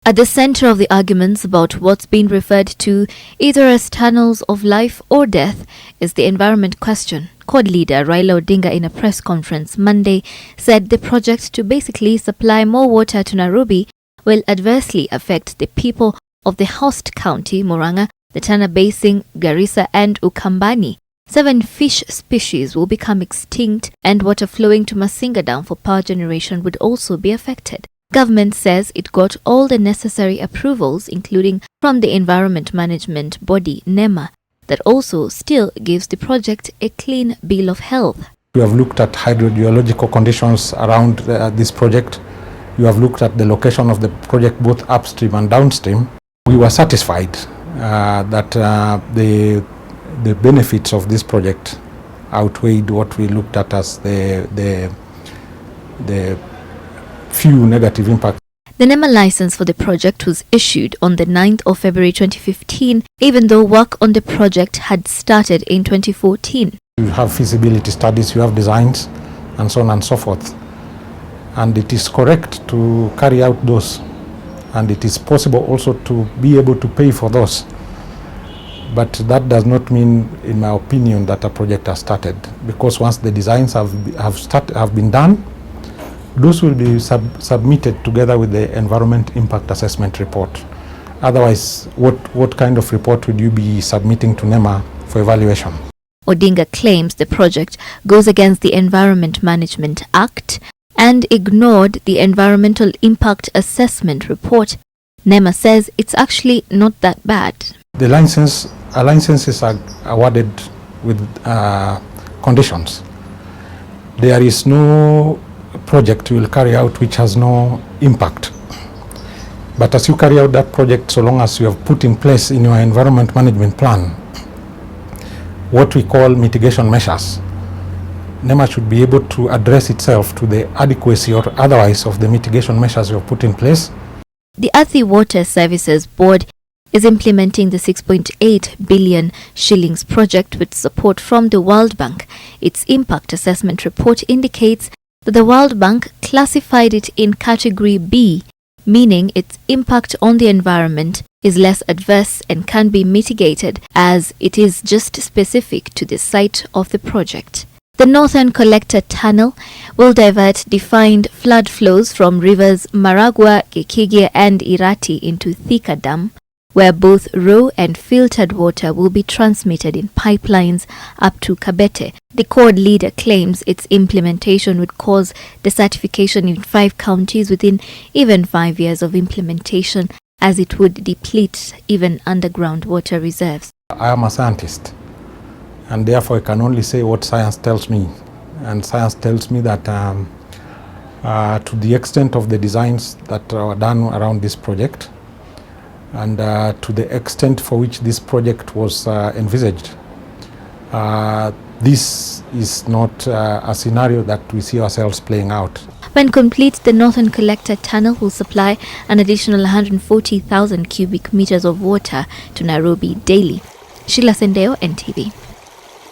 At the center of the arguments about what's been referred to either as tunnels of life or death is the environment question. CORD leader Raila Odinga in a press conference Monday said the project to basically supply more water to Nairobi will adversely affect the people of the host county, Murang'a, the Tana Basin, Garissa and Ukambani. 7 fish species will become extinct and water flowing to Masinga Dam for power generation would also be affected. Government says it got all the necessary approvals, including from the environment management body NEMA, that also still gives the project a clean bill of health. We have looked at hydrogeological conditions around this project. We have looked at the location of the project both upstream and downstream. We were satisfied that the benefits of this project outweighed what we looked at as the few negative impacts. The NEMA license for the project was issued on the 9th of February 2015, even though work on the project had started in 2014. You have feasibility studies, you have designs, and so on and so forth. And it is correct to carry out those. And it is possible also to be able to pay for those. But that does not mean, in my opinion, that a project has started. Because once the designs have been done, those will be submitted together with the environment impact assessment report. Otherwise, what kind of report would you be submitting to NEMA for evaluation? Odinga claims the project goes against the Environment Management Act and ignored the environmental impact assessment report. NEMA says it's actually not that bad. The licenses are awarded with conditions. There is no project you will carry out which has no impact. But as you carry out that project, so long as you have put in place in your environment management plan what we call mitigation measures, NEMA should be able to address itself to the adequacy or otherwise of the mitigation measures you have put in place. The Athi Water Services Board is implementing the 6.8 billion shillings project with support from the World Bank. Its impact assessment report indicates that the World Bank classified it in category B, meaning its impact on the environment is less adverse and can be mitigated as it is just specific to the site of the project. The Northern Collector Tunnel will divert defined flood flows from rivers Murang'a, Gikige and Irati into Thika Dam, where both raw and filtered water will be transmitted in pipelines up to Kabete. The CORD leader claims its implementation would cause desertification in 5 counties within even 5 years of implementation, as it would deplete even underground water reserves. I am a scientist, and therefore I can only say what science tells me. And science tells me that to the extent of the designs that are done around this project, and to the extent for which this project was envisaged, this is not a scenario that we see ourselves playing out. When complete, the Northern Collector Tunnel will supply an additional 140,000 cubic meters of water to Nairobi daily. Sheila Sendeo, NTV.